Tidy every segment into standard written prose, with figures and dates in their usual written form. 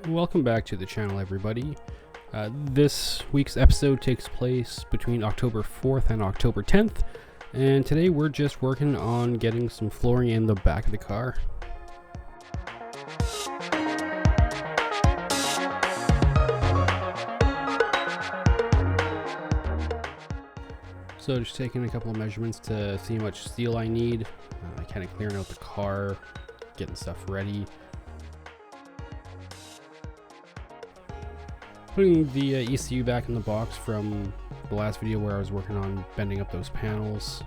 Welcome back to the channel, everybody. This week's episode takes place between October 4th and October 10th, and today we're just working on getting some flooring in the back of the car. So just taking a couple of measurements to see how much steel I need, kind of clearing out the car, getting stuff ready. Putting the ECU back in the box from the last video where I was working on bending up those panels.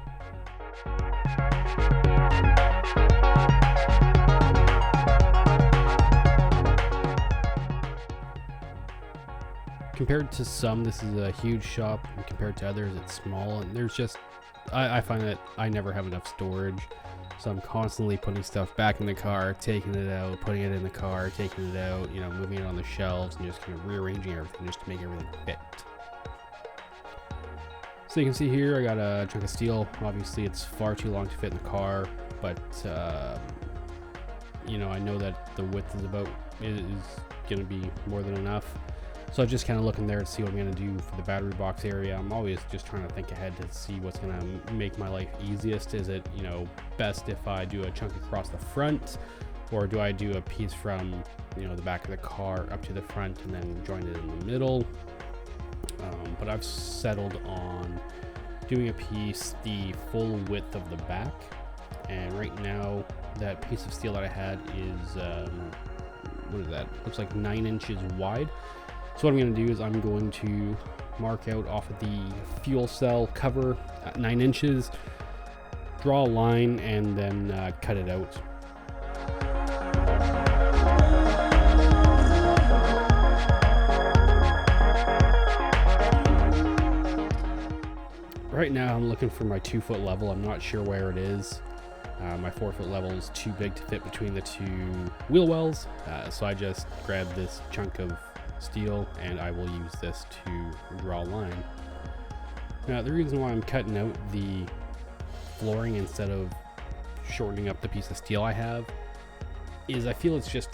Compared to some, this is a huge shop, and compared to others, it's small, and there's just, I find that I never have enough storage. So I'm constantly putting stuff back in the car, taking it out, putting it in the car, taking it out, moving it on the shelves, and just kind of rearranging everything just to make everything fit. So you can see here, I got a chunk of steel. Obviously, it's far too long to fit in the car, but I know that the width is going to be more than enough. So I'm just kind of looking there to see what I'm going to do for the battery box area. I'm always just trying to think ahead to see what's going to make my life easiest. Is it, best if I do a chunk across the front, or do I do a piece from, the back of the car up to the front and then join it in the middle? But I've settled on doing a piece the full width of the back. And right now, that piece of steel that I had is, what is that? Looks like 9 inches wide. So what I'm going to do is I'm going to mark out off of the fuel cell cover at 9 inches, draw a line, and then cut it out. Right now I'm looking for my 2-foot level. I'm not sure where it is. My 4-foot level is too big to fit between the two wheel wells, so I just grabbed this chunk of steel and I will use this to draw a line. Now the reason why I'm cutting out the flooring instead of shortening up the piece of steel I have is I feel it's just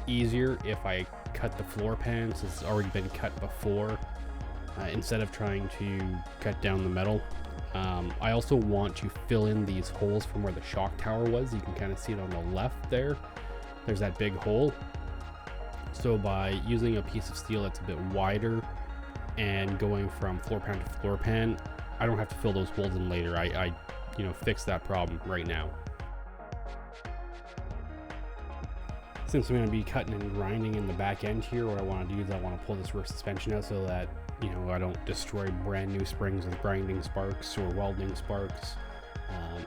easier if I cut the floor pan, since it's already been cut before, instead of trying to cut down the metal. I also want to fill in these holes from where the shock tower was. You can kind of see it on the left there. There's that big hole. So by using a piece of steel that's a bit wider and going from floor pan to floor pan, I don't have to fill those holes in later. I fix that problem right now. Since I'm going to be cutting and grinding in the back end here, what I want to do is I want to pull this rear suspension out so that I don't destroy brand new springs with grinding sparks or welding sparks.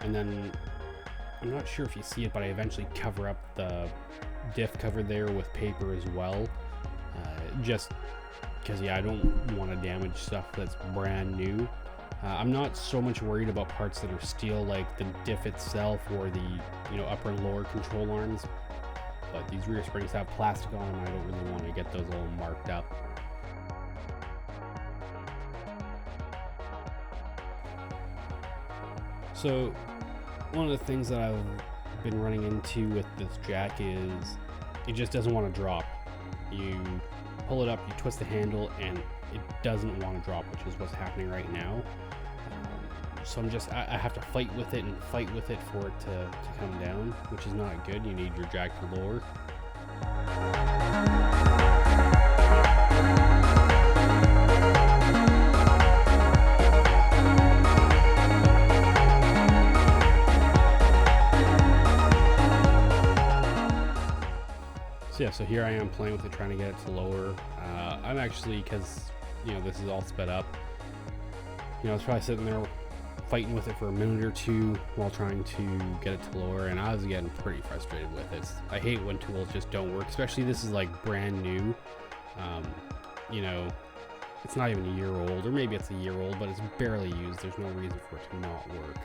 And then I'm not sure if you see it, but I eventually cover up the diff cover there with paper as well, just because I don't want to damage stuff that's brand new. I'm not so much worried about parts that are steel, like the diff itself or the upper and lower control arms, but these rear springs have plastic on them. I don't really want to get those all marked up. So one of the things that I've been running into with this jack is it just doesn't want to drop. You pull it up, you twist the handle, and it doesn't want to drop, which is what's happening right now. So I have to fight with it for it to come down, which is not good. You need your jack to lower. So here I am playing with it, trying to get it to lower. I'm actually, because this is all sped up, I was probably sitting there fighting with it for a minute or two while trying to get it to lower, and I was getting pretty frustrated with it. I hate when tools just don't work, especially this is like brand new. It's not even a year old, or maybe it's a year old, but it's barely used. There's no reason for it to not work.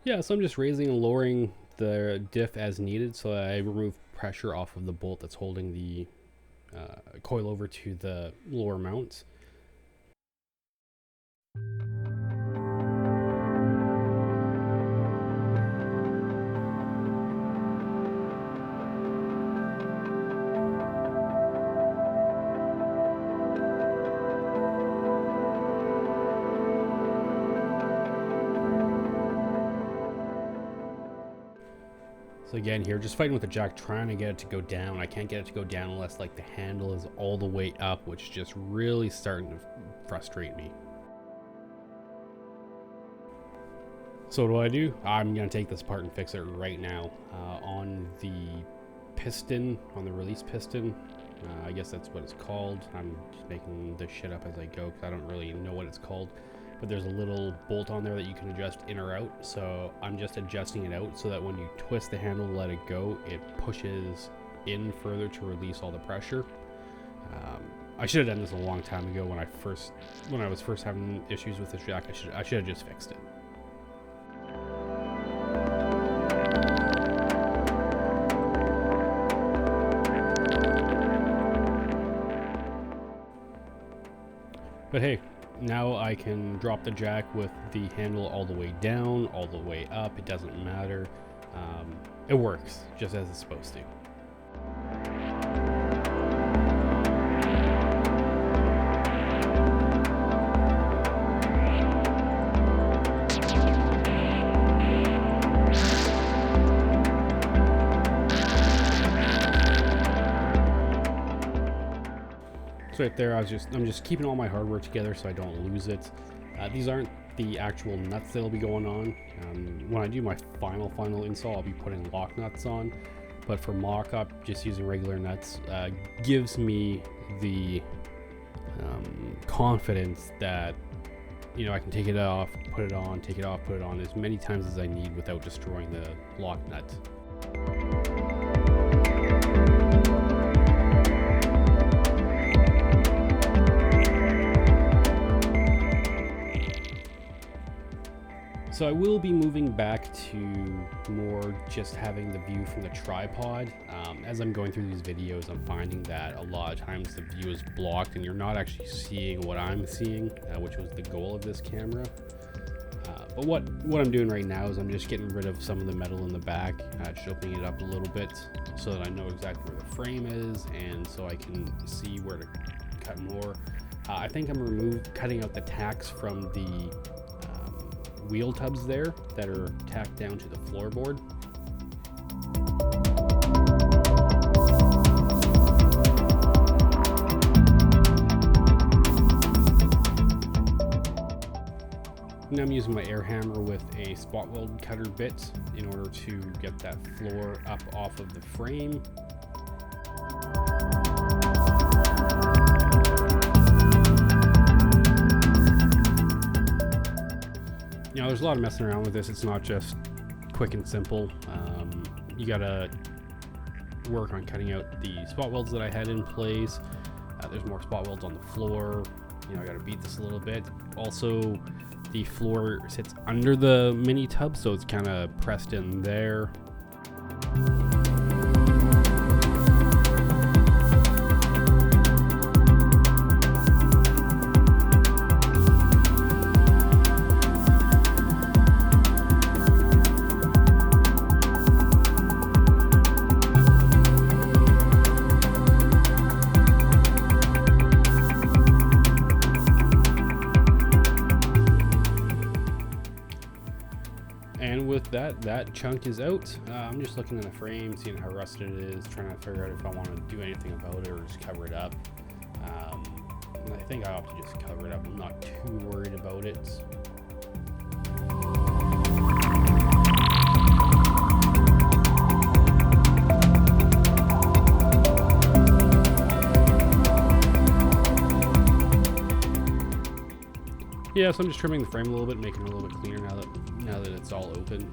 Yeah, so I'm just raising and lowering the diff as needed, so I remove pressure off of the bolt that's holding the coil over to the lower mount. So again here, just fighting with the jack, trying to get it to go down. I can't get it to go down unless like the handle is all the way up, which is just really starting to frustrate me. So what do? I'm gonna take this apart and fix it right now. On the piston, on the release piston, I guess that's what it's called. I'm just making this shit up as I go because I don't really know what it's called. But there's a little bolt on there that you can adjust in or out. So I'm just adjusting it out so that when you twist the handle and let it go, it pushes in further to release all the pressure. I should have done this a long time ago when I was first having issues with this jack. I should have just fixed it. But hey, now I can drop the jack with the handle all the way down, all the way up. It doesn't matter. It works just as it's supposed to. So right there, I'm just keeping all my hardware together so I don't lose it. These aren't the actual nuts that'll be going on. When I do my final install, I'll be putting lock nuts on. But for mock-up, just using regular nuts gives me the confidence that, you know, I can take it off, put it on, take it off, put it on as many times as I need without destroying the lock nut. So I will be moving back to more just having the view from the tripod. As I'm going through these videos, I'm finding that a lot of times the view is blocked and you're not actually seeing what I'm seeing, which was the goal of this camera. But what I'm doing right now is I'm just getting rid of some of the metal in the back, just opening it up a little bit so that I know exactly where the frame is and so I can see where to cut more. I think I'm cutting out the tacks from the wheel tubs there that are tacked down to the floorboard. Now I'm using my air hammer with a spot weld cutter bit in order to get that floor up off of the frame. You know, there's a lot of messing around with this. It's not just quick and simple. You gotta work on cutting out the spot welds that I had in place. There's more spot welds on the floor. You know, I gotta beat this a little bit. Also, the floor sits under the mini tub, so it's kind of pressed in there. And with that chunk is out. I'm just looking at the frame, seeing how rusted it is, trying to figure out if I want to do anything about it or just cover it up. And I think I ought to just cover it up. I'm not too worried about it. Yeah, so I'm just trimming the frame a little bit, making it a little bit cleaner now that it's all open.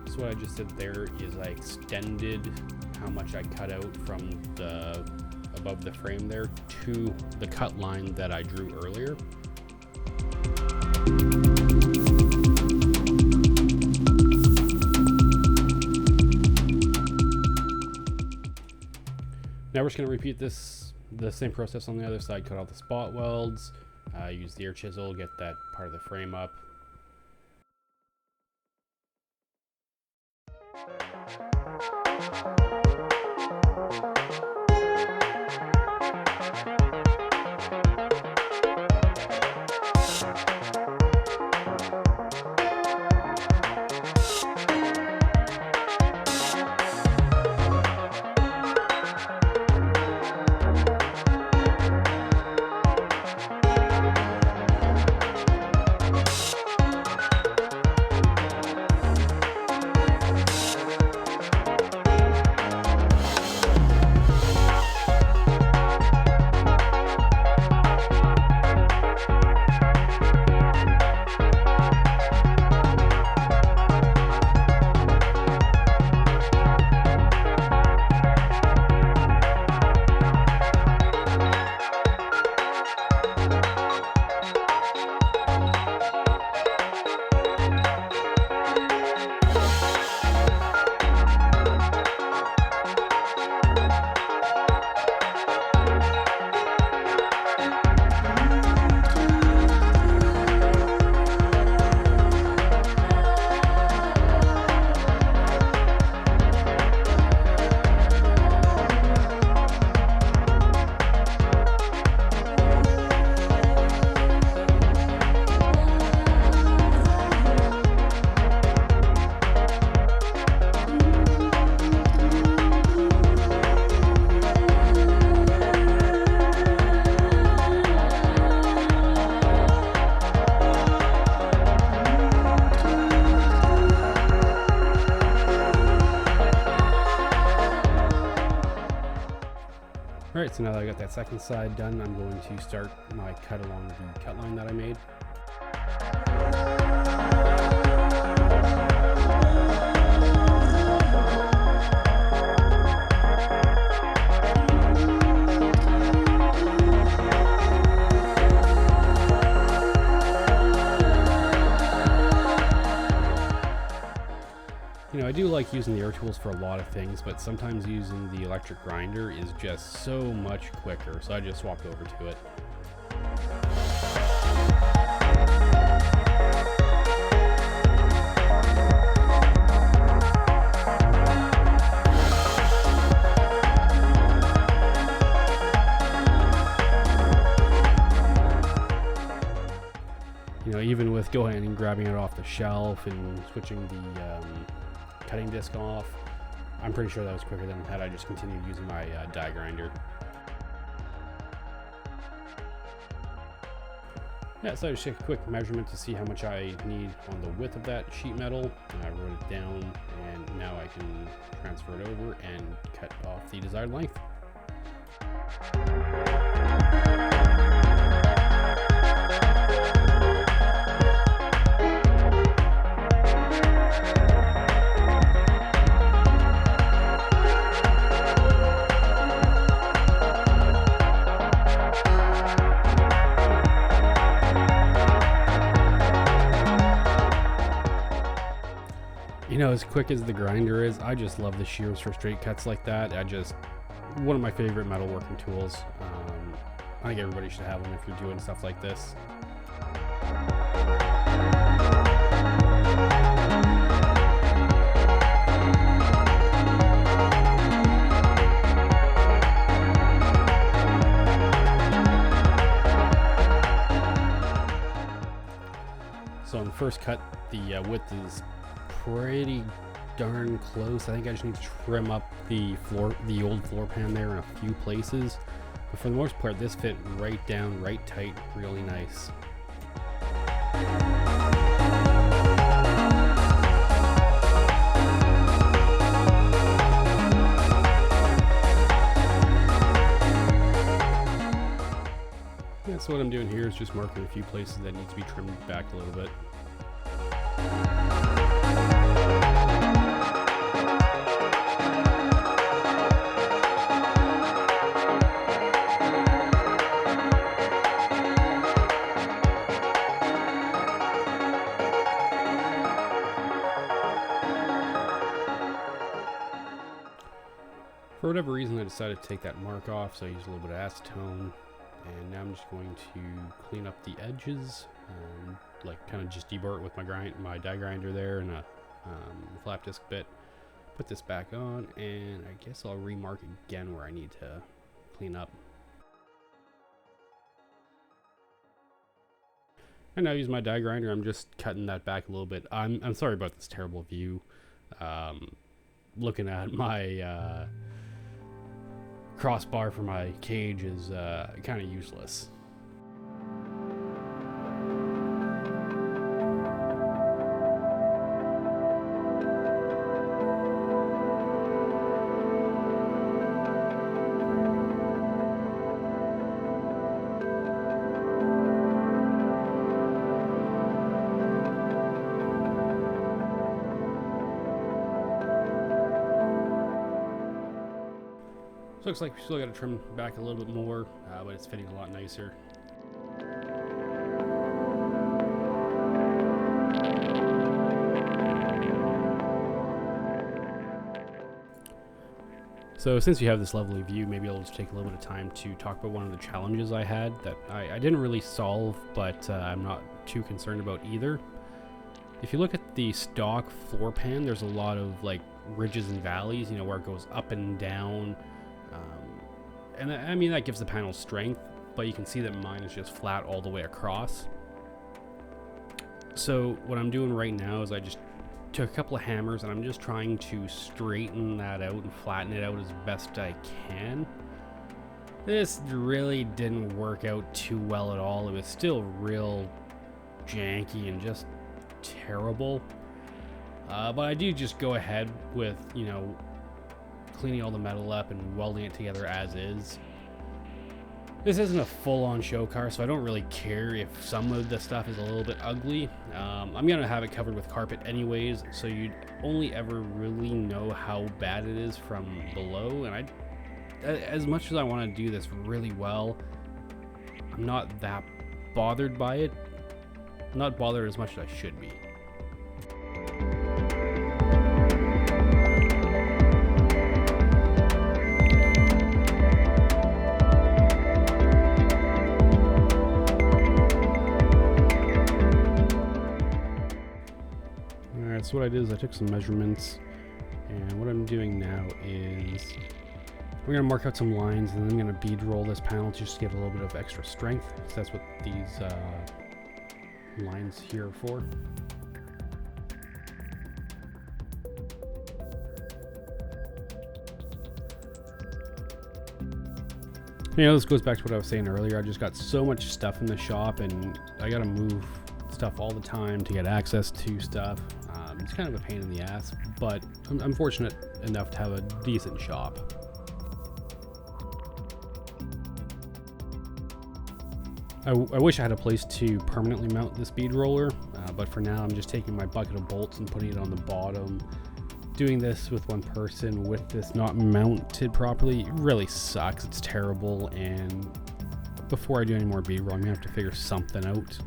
So what I just did there is I extended how much I cut out from the above the frame there to the cut line that I drew earlier. Now we're just going to repeat the same process on the other side. Cut out the spot welds, use the air chisel, get that part of the frame up. Alright, so now that I got that second side done, I'm going to start my cut along the cut line that I made. You know, I do like using the air tools for a lot of things, but sometimes using the electric grinder is just so much quicker, so I just swapped over to it. You know, even with going and grabbing it off the shelf and switching the cutting disc off, I'm pretty sure that was quicker than had I just continued using my die grinder. Yeah, so I just took a quick measurement to see how much I need on the width of that sheet metal, and I wrote it down, and now I can transfer it over and cut off the desired length. You know, as quick as the grinder is, I just love the shears for straight cuts like that. One of my favorite metalworking tools. I think everybody should have them if you're doing stuff like this. So on the first cut, the width is pretty darn close. I think I just need to trim up the old floor pan there in a few places, but for the most part this fit right down, right tight, really nice. Yeah, so what I'm doing here is just marking a few places that need to be trimmed back a little bit. For whatever reason, I decided to take that mark off, so I used a little bit of acetone, and now I'm just going to clean up the edges, like kind of just deburr it with my die grinder there and a flap disc bit. Put this back on, and I guess I'll remark again where I need to clean up. And now I use my die grinder. I'm just cutting that back a little bit. I'm sorry about this terrible view. Looking at my crossbar for my cage is kind of useless. So looks like we still got to trim back a little bit more, but it's fitting a lot nicer. So since you have this lovely view, maybe I'll just take a little bit of time to talk about one of the challenges I had that I didn't really solve, but I'm not too concerned about either. If you look at the stock floor pan, there's a lot of like ridges and valleys, you know, where it goes up and down. And I mean, that gives the panel strength, but you can see that mine is just flat all the way across. So what I'm doing right now is I just took a couple of hammers and I'm just trying to straighten that out and flatten it out as best I can. This really didn't work out too well at all. It was still real janky and just terrible. But I do just go ahead with, you know, cleaning all the metal up and welding it together as is. This isn't a full-on show car, so I don't really care if some of the stuff is a little bit ugly. I'm gonna have it covered with carpet anyways, so you'd only ever really know how bad it is from below. And as much as I want to do this really well, I'm not that bothered by it. I'm not bothered as much as I should be. So what I did is I took some measurements, and what I'm doing now is we're going to mark out some lines, and then I'm going to bead roll this panel just to give it a little bit of extra strength. So that's what these lines here are for. You know, this goes back to what I was saying earlier. I just got so much stuff in the shop, and I got to move stuff all the time to get access to stuff. It's kind of a pain in the ass, but I'm fortunate enough to have a decent shop. I wish I had a place to permanently mount this bead roller, but for now I'm just taking my bucket of bolts and putting it on the bottom. Doing this with one person with this not mounted properly really sucks. It's terrible, and before I do any more bead roll, I'm gonna have to figure something out.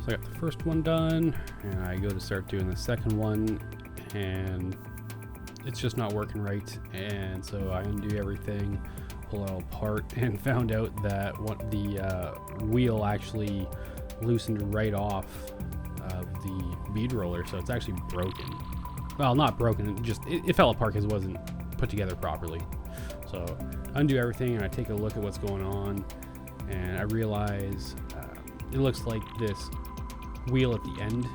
I got the first one done, and I go to start doing the second one, and it's just not working right. And so I undo everything, pull it all apart, and found out that what the wheel actually loosened right off of the bead roller, so it's actually broken. Well, not broken, it fell apart because it wasn't put together properly. So undo everything, and I take a look at what's going on, and I realize it looks like this wheel at the end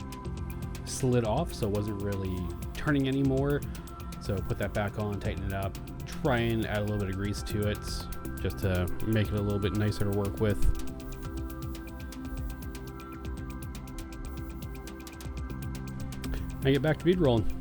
slid off, so it wasn't really turning anymore. So put that back on, tighten it up, try and add a little bit of grease to it just to make it a little bit nicer to work with. And get back to bead rolling.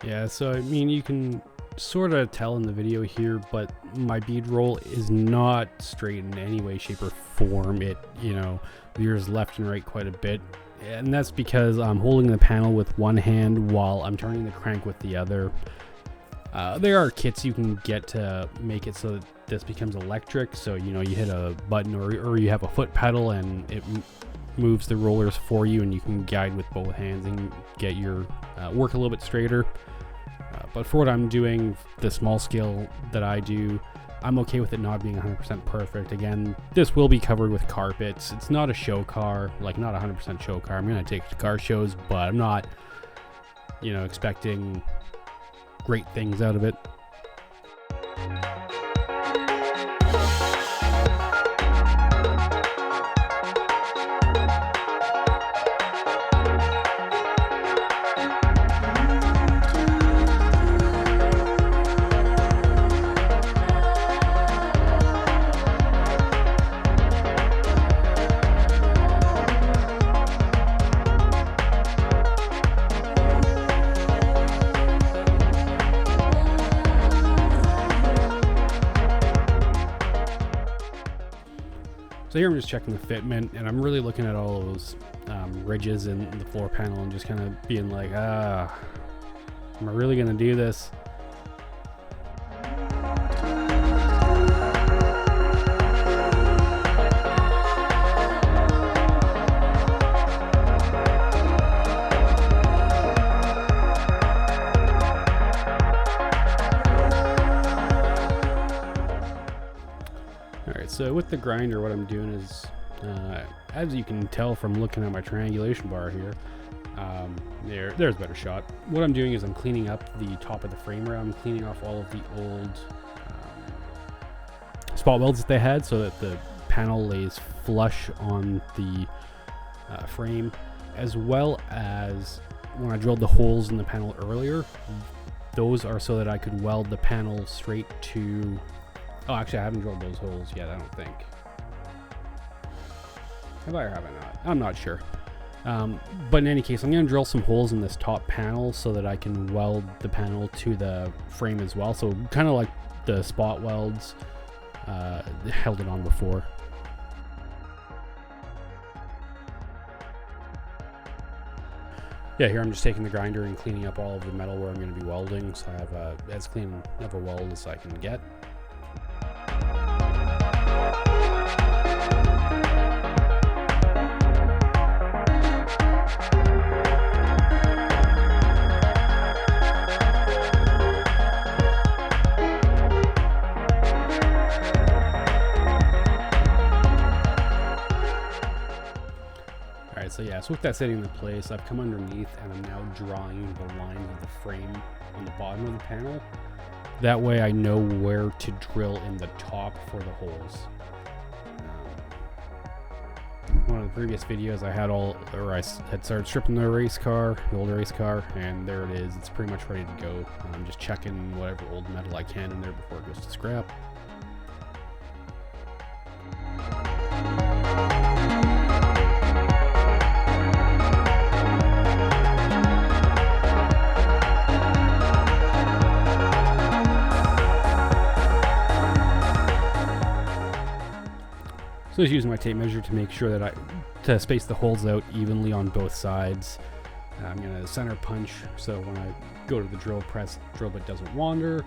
Yeah, so I mean, you can sort of tell in the video here, but my bead roll is not straight in any way, shape, or form. It, you know, veers left and right quite a bit, and that's because I'm holding the panel with one hand while I'm turning the crank with the other. There are kits you can get to make it so that this becomes electric, so you know, you hit a button or you have a foot pedal and it moves the rollers for you, and you can guide with both hands and get your work a little bit straighter. But for what I'm doing, the small scale that I do, I'm okay with it not being 100% perfect. Again, this will be covered with carpets. It's not a show car, like not 100% show car. I'm going to take it to car shows, but I'm not, you know, expecting great things out of it. So here I'm just checking the fitment, and I'm really looking at all those ridges in the floor panel and just kind of being like, am I really going to do this? Alright, so with the grinder, what I'm doing is, as you can tell from looking at my triangulation bar here, there's a better shot. What I'm doing is I'm cleaning up the top of the frame rail. I'm cleaning off all of the old spot welds that they had so that the panel lays flush on the frame, as well as when I drilled the holes in the panel earlier, those are so that I could weld the panel straight to... Oh, actually, I haven't drilled those holes yet, I don't think. Have I or have I not? I'm not sure. But in any case, I'm going to drill some holes in this top panel so that I can weld the panel to the frame as well. So kind of like the spot welds held it on before. Yeah, here I'm just taking the grinder and cleaning up all of the metal where I'm going to be welding, so I have as clean of a weld as I can get. So yeah, so with that setting into place, I've come underneath and I'm now drawing the line of the frame on the bottom of the panel. That way I know where to drill in the top for the holes. One of the previous videos I had started stripping the race car, the old race car, and there it is. It's pretty much ready to go. I'm just checking whatever old metal I can in there before it goes to scrap. So I was using my tape measure to make sure that to space the holes out evenly on both sides. I'm going to center punch so when I go to the drill press, drill bit doesn't wander.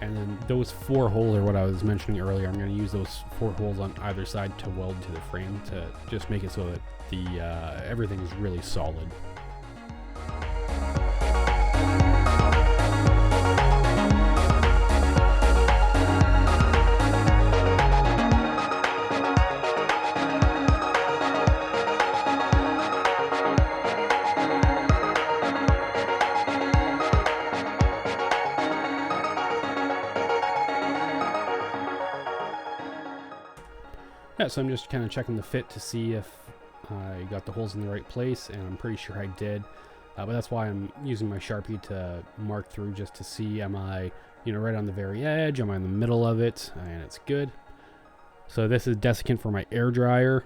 And then those 4 holes are what I was mentioning earlier. I'm going to use those 4 holes on either side to weld to the frame to just make it so that the everything is really solid. Yeah, so I'm just kind of checking the fit to see if I got the holes in the right place, and I'm pretty sure I did. But that's why I'm using my Sharpie to mark through just to see, am I, right on the very edge? Am I in the middle of it? And it's good. So this is dessicant for my air dryer.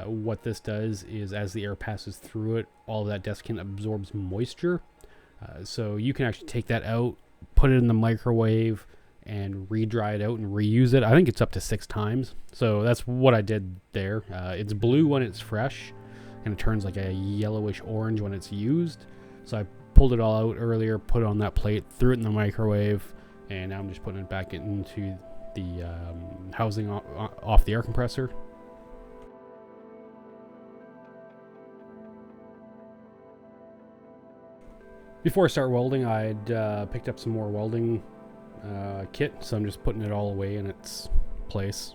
What this does is as the air passes through it, all of that dessicant absorbs moisture. So you can actually take that out, put it in the microwave, and re-dry it out and reuse it. I think it's up to 6 times. So that's what I did there. It's blue when it's fresh, and it turns like a yellowish orange when it's used. So I pulled it all out earlier, put it on that plate, threw it in the microwave, and now I'm just putting it back into the housing off the air compressor. Before I start welding, I'd picked up some more welding kit, so I'm just putting it all away in its place.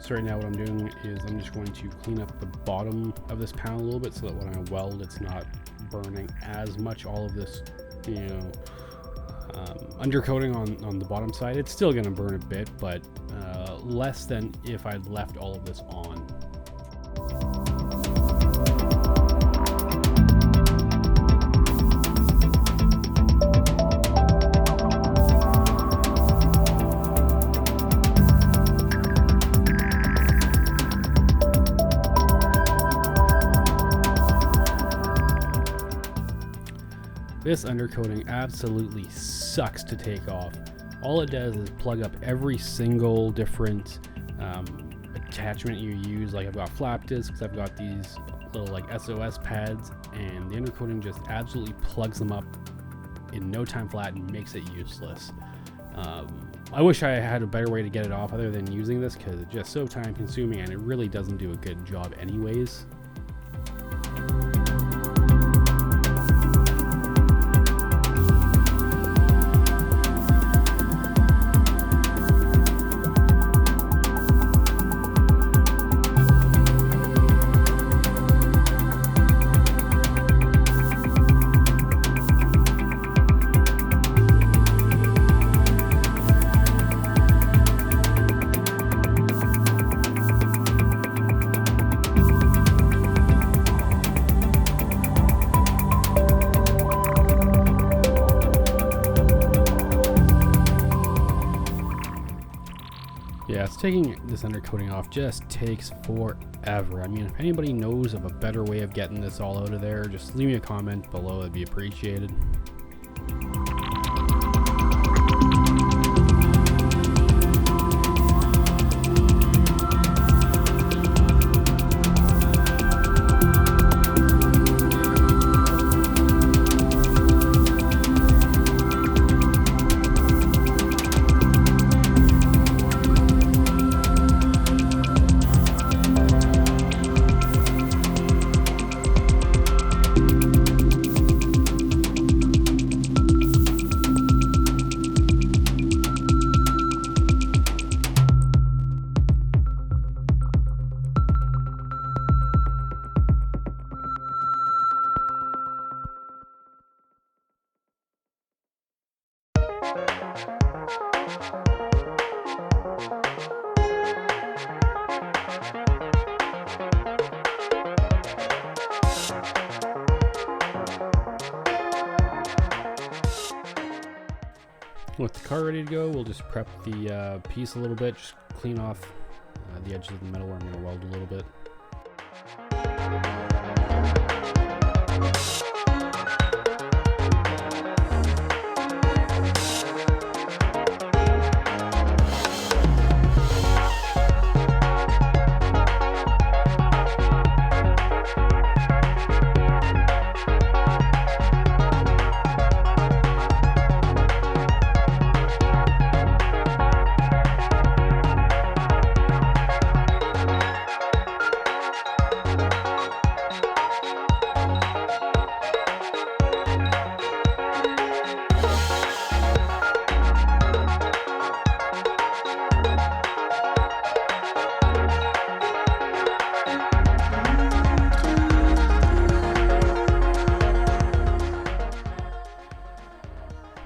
So right now what I'm doing is I'm just going to clean up the bottom of this panel a little bit so that when I weld it's not burning as much. All of this, undercoating on the bottom side, it's still going to burn a bit, but less than if I'd left all of this on. This undercoating absolutely sucks to take off. All it does is plug up every single different attachment you use. Like I've got flap discs, I've got these little like SOS pads, and the undercoating just absolutely plugs them up in no time flat and makes it useless. I wish I had a better way to get it off other than using this, because it's just so time consuming and it really doesn't do a good job anyways. So taking this undercoating off just takes forever. I mean, if anybody knows of a better way of getting this all out of there, just leave me a comment below, it'd be appreciated. With the car ready to go, we'll just prep the piece a little bit, just clean off the edges of the metal where I'm going to weld a little bit.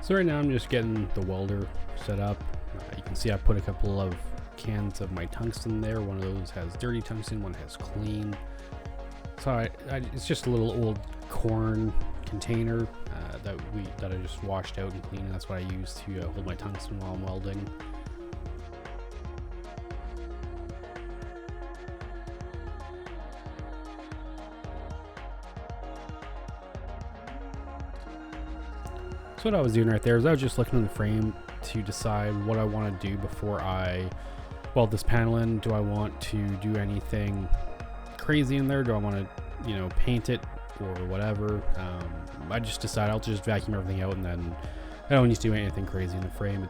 So right now I'm just getting the welder set up. You can see I put a couple of cans of my tungsten there. One of those has dirty tungsten, one has clean. So it's just a little old corn container that I just washed out and cleaned, and that's what I use to hold my tungsten while I'm welding. So what I was doing right there is I was just looking in the frame to decide what I want to do before I weld this panel in. Do I want to do anything crazy in there? Do I want to, you know, paint it or whatever? I just decided I'll just vacuum everything out, and then I don't need to do anything crazy in the frame.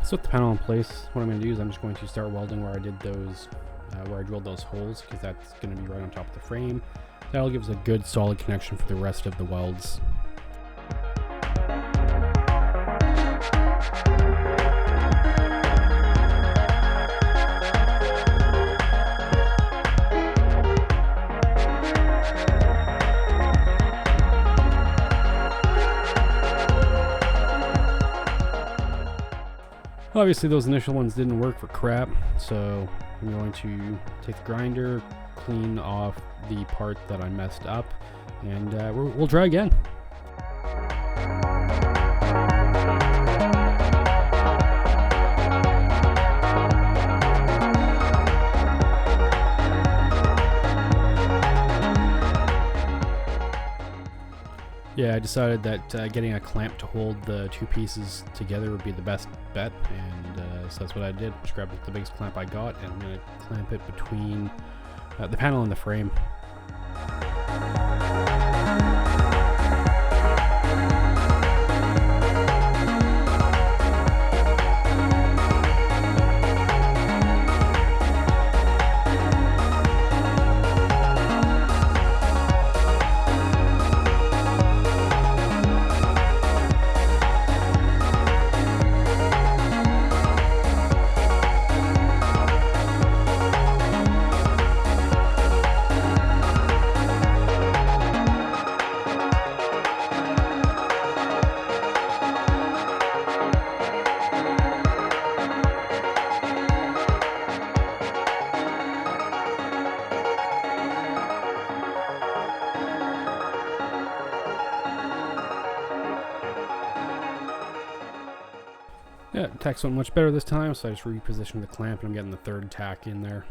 So with the panel in place, what I'm going to do is I'm just going to start welding where I did those, where I drilled those holes, because that's going to be right on top of the frame. That'll give us a good solid connection for the rest of the welds. Obviously those initial ones didn't work for crap, so I'm going to take the grinder, clean off the part that I messed up, and we'll try again. Yeah, I decided that getting a clamp to hold the two pieces together would be the best bet, and so that's what I did. Just grabbed the biggest clamp I got, and I'm going to clamp it between the panel and the frame. Tacks went much better this time, so I just repositioned the clamp and I'm getting the third tack in there.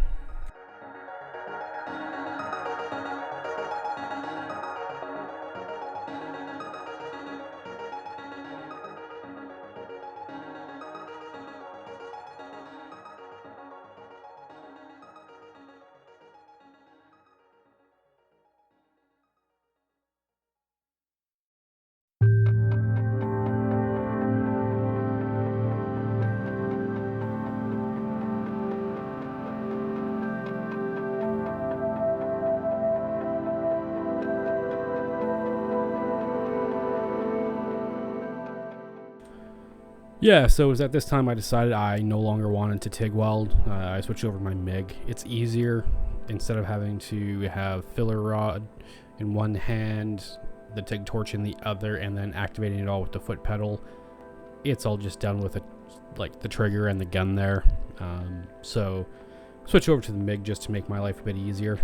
Yeah, so it was at this time I decided I no longer wanted to TIG weld. I switched over to my MIG. It's easier. Instead of having to have filler rod in one hand, the TIG torch in the other, and then activating it all with the foot pedal, it's all just done with like the trigger and the gun there. So switch over to the MIG just to make my life a bit easier.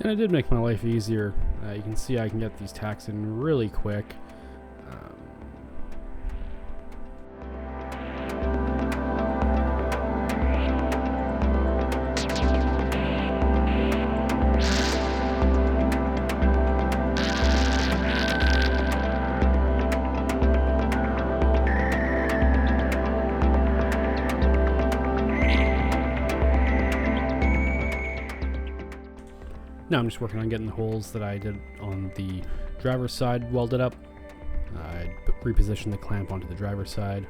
And it did make my life easier. You can see I can get these tacks in really quick. Now I'm just working on getting the holes that I did on the driver's side welded up. I repositioned the clamp onto the driver's side.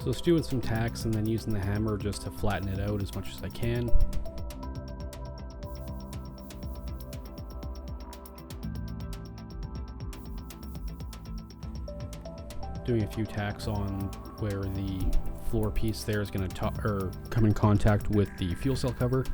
So just doing some tacks and then using the hammer just to flatten it out as much as I can. Doing a few tacks on where the floor piece there is going to come in contact with the fuel cell cover.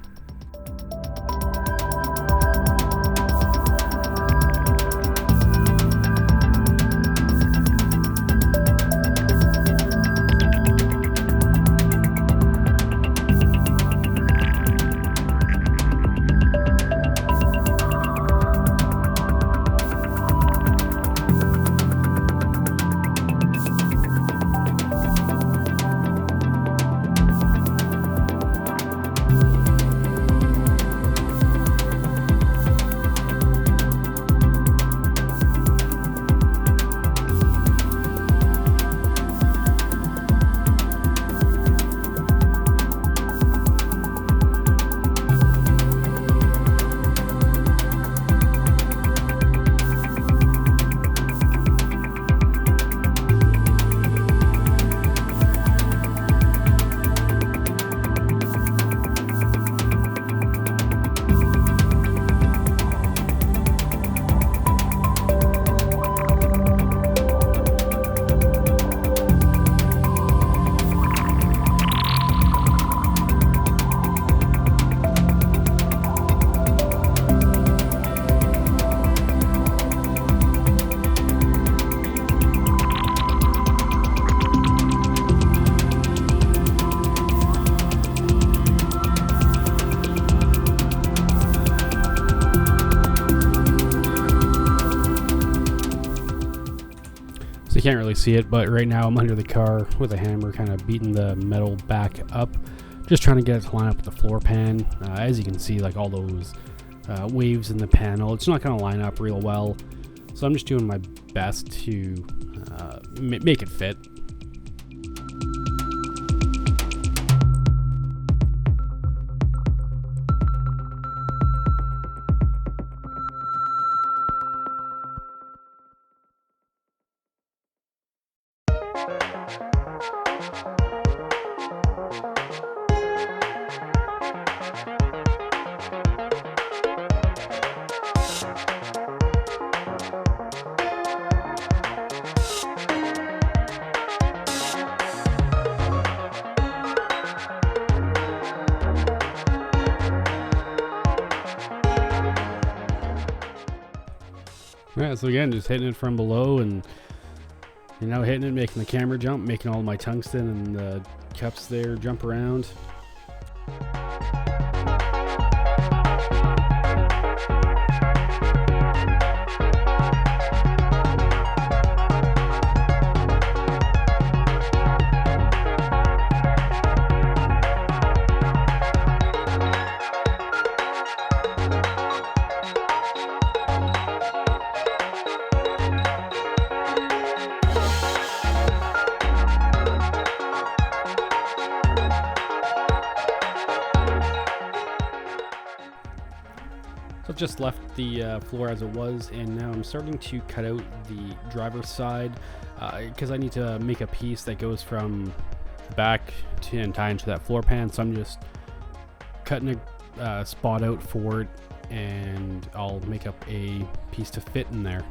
can't really see it, but right now I'm under the car with a hammer, kind of beating the metal back up, just trying to get it to line up with the floor pan. As you can see, like all those waves in the panel, it's not going to line up real well. So I'm just doing my best to make it fit. Yeah, so again, just hitting it from below and, you know, hitting it, making the camera jump, making all my tungsten and the cups there jump around. So I've just left the floor as it was, and now I'm starting to cut out the driver's side because I need to make a piece that goes from the back to and tie into that floor pan. So I'm just cutting a spot out for it, and I'll make up a piece to fit in there.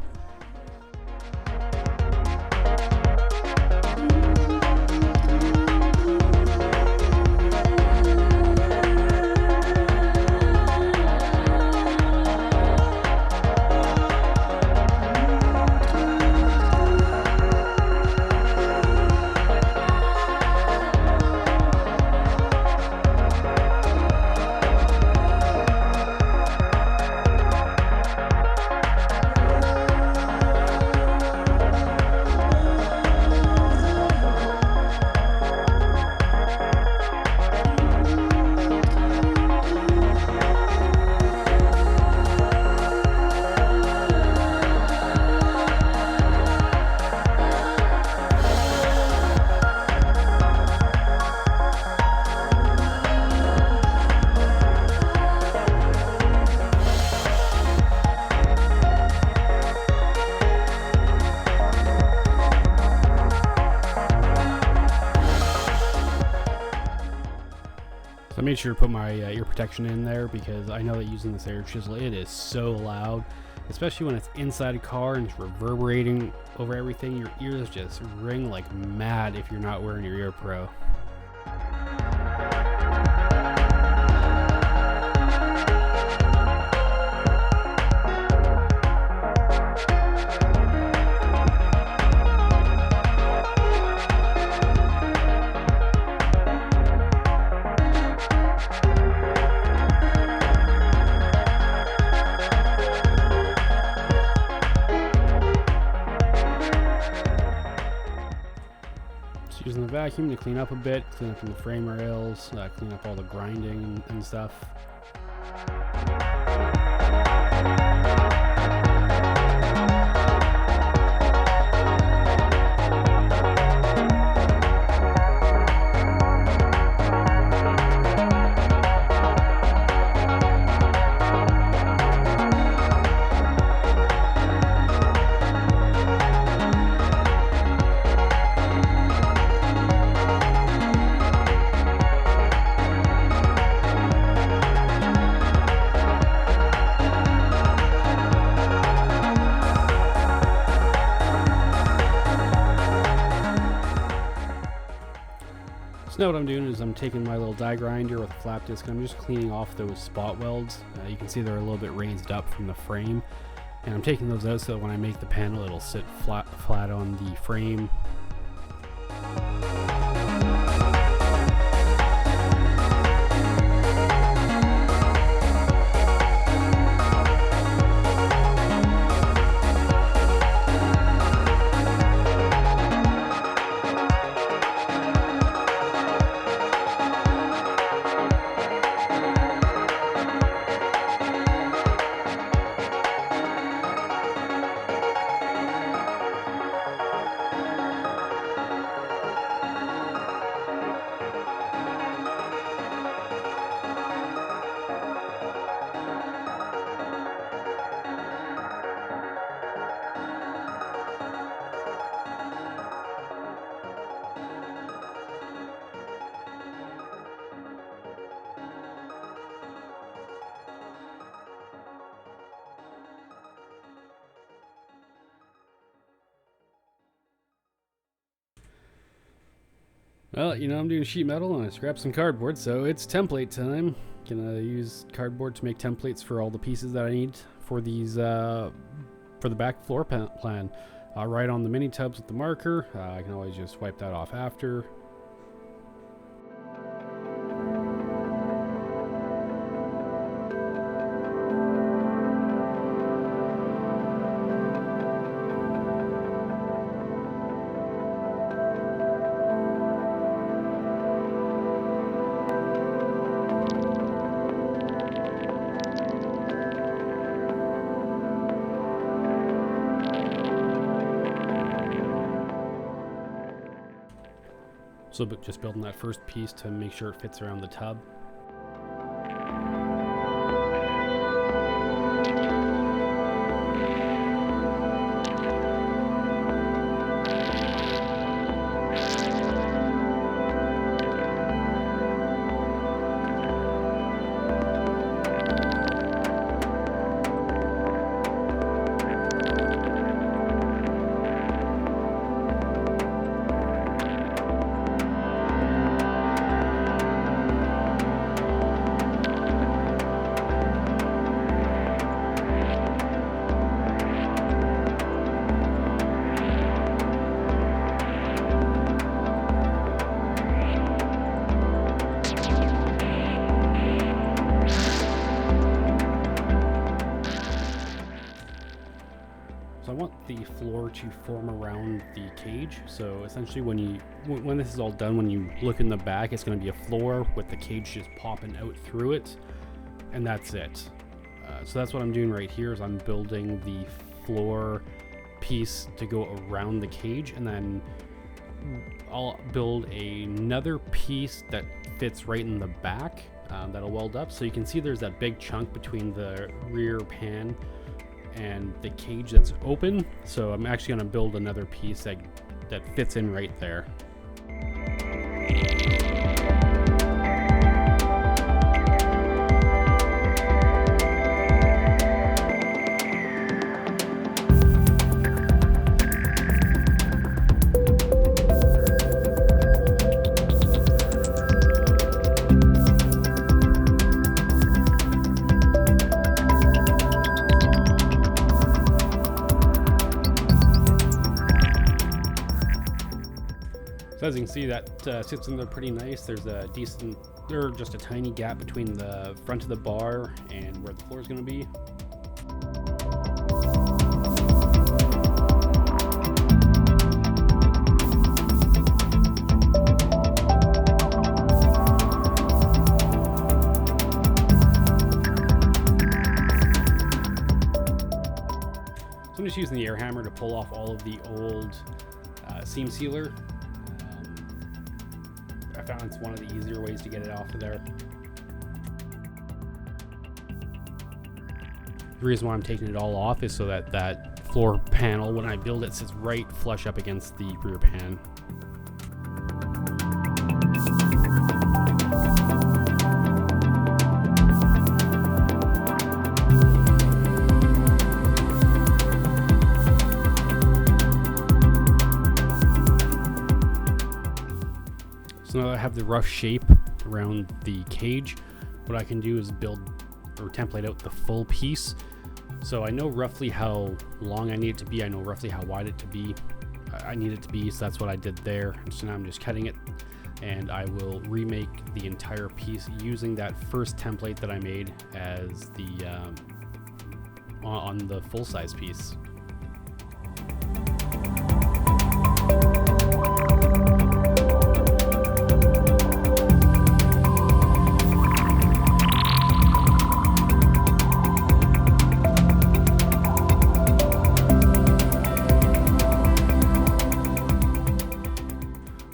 So I made sure to put my ear protection in there because I know that using this air chisel, it is so loud, especially when it's inside a car and it's reverberating over everything. Your ears just ring like mad if you're not wearing your ear pro. Using the vacuum to clean up a bit, clean up in the frame rails, clean up all the grinding and stuff. So now what I'm doing is I'm taking my little die grinder with a flap disc and I'm just cleaning off those spot welds. You can see they're a little bit raised up from the frame, and I'm taking those out so that when I make the panel it'll sit flat on the frame. Well, you know, I'm doing sheet metal and I scrapped some cardboard, so it's template time. Gonna use cardboard to make templates for all the pieces that I need for these, for the back floor plan. I'll write on the mini tubs with the marker. I can always just wipe that off after. So just building that first piece to make sure it fits around the tub. So I want the floor to form around the cage. So essentially when this is all done, when you look in the back, it's going to be a floor with the cage just popping out through it. And that's it. So that's what I'm doing right here is I'm building the floor piece to go around the cage, and then I'll build another piece that fits right in the back that'll weld up. So you can see there's that big chunk between the rear pan and the cage that's open. So I'm actually going to build another piece that fits in right there. So as you can see, that sits in there pretty nice. There's a decent, or just a tiny gap between the front of the bar and where the floor is going to be. So I'm just using the air hammer to pull off all of the old seam sealer. I found it's one of the easier ways to get it off of there. The reason why I'm taking it all off is so that that floor panel, when I build it, sits right flush up against the rear pan. So now that I have the rough shape around the cage, what I can do is build or template out the full piece. So I know roughly how long I need it to be. I know roughly how wide I need it to be. So that's what I did there. So now I'm just cutting it, and I will remake the entire piece using that first template that I made as the on the full size piece.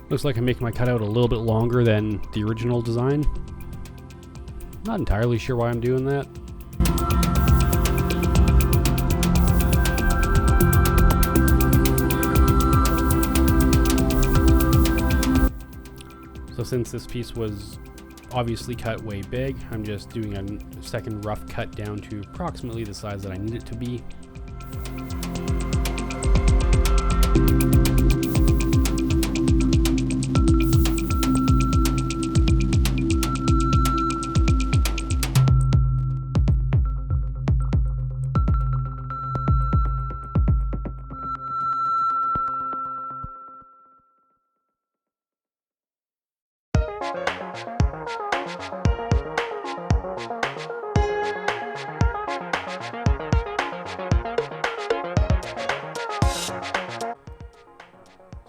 Looks like I'm making my cutout a little bit longer than the original design. Not entirely sure why I'm doing that. So since this piece was obviously cut way big, I'm just doing a second rough cut down to approximately the size that I need it to be.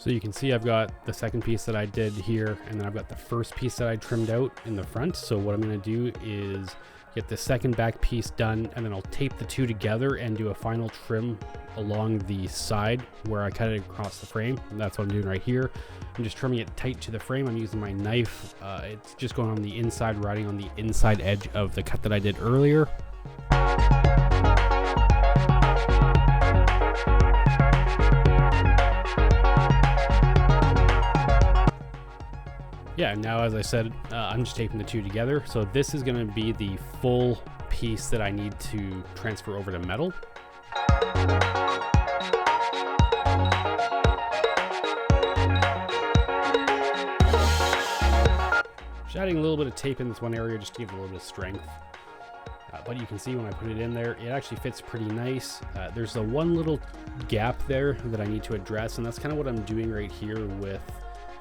So you can see I've got the second piece that I did here, and then I've got the first piece that I trimmed out in the front. So what I'm going to do is get the second back piece done, and then I'll tape the two together and do a final trim along the side where I cut it across the frame. And that's what I'm doing right here. I'm just trimming it tight to the frame. I'm using my knife. It's just going on the inside, riding on the inside edge of the cut that I did earlier. Yeah, now as I said, I'm just taping the two together. So this is going to be the full piece that I need to transfer over to metal. Just adding a little bit of tape in this one area just to give it a little bit of strength. But you can see when I put it in there, it actually fits pretty nice. There's the one little gap there that I need to address, and that's kind of what I'm doing right here with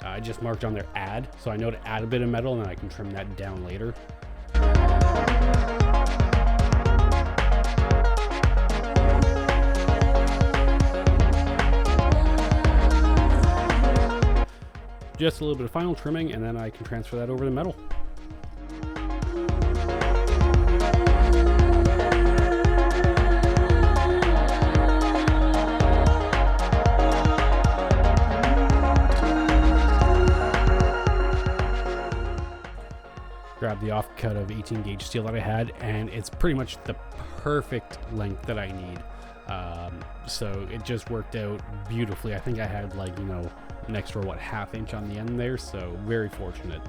I just marked on there add, so I know to add a bit of metal, and then I can trim that down later. Just a little bit of final trimming, and then I can transfer that over to metal. Grab the offcut of 18 gauge steel that I had, and it's pretty much the perfect length that I need. So it just worked out beautifully. I think I had like, you know, an extra, what, ½ inch on the end there, so very fortunate.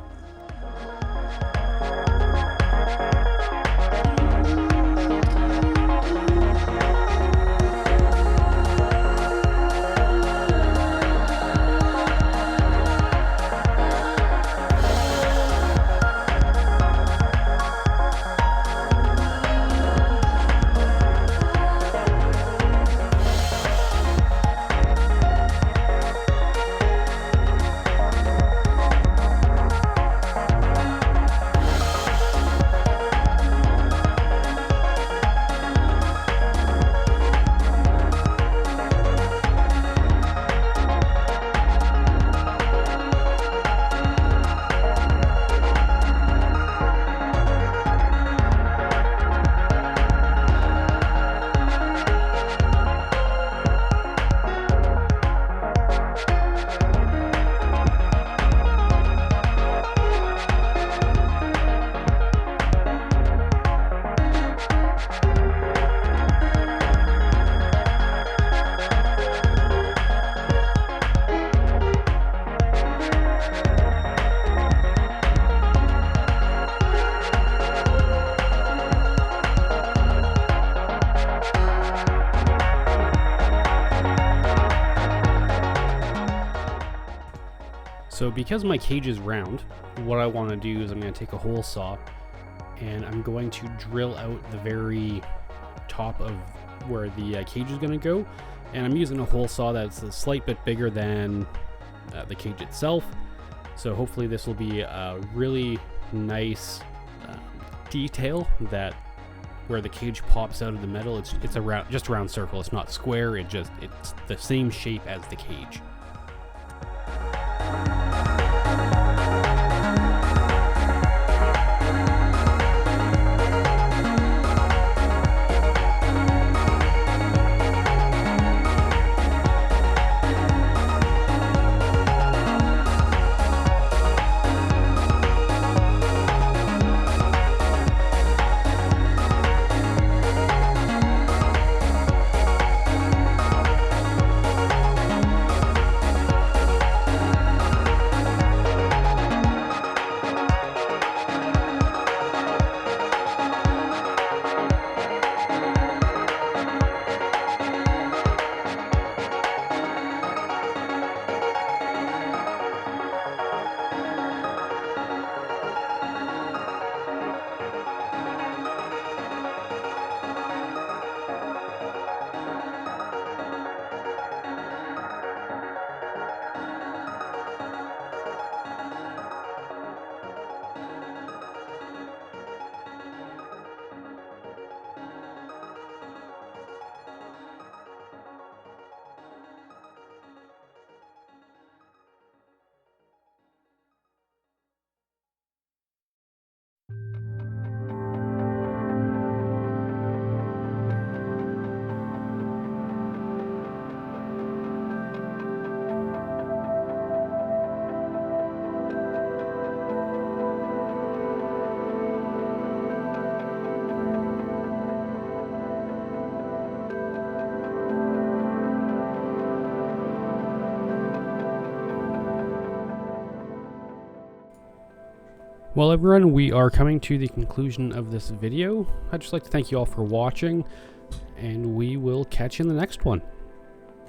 So because my cage is round, what I want to do is I'm going to take a hole saw and I'm going to drill out the very top of where the cage is going to go. And I'm using a hole saw that's a slight bit bigger than the cage itself. So hopefully this will be a really nice detail that where the cage pops out of the metal, it's just a round circle. It's not square. It's the same shape as the cage. Well, everyone, we are coming to the conclusion of this video. I'd just like to thank you all for watching, and we will catch you in the next one.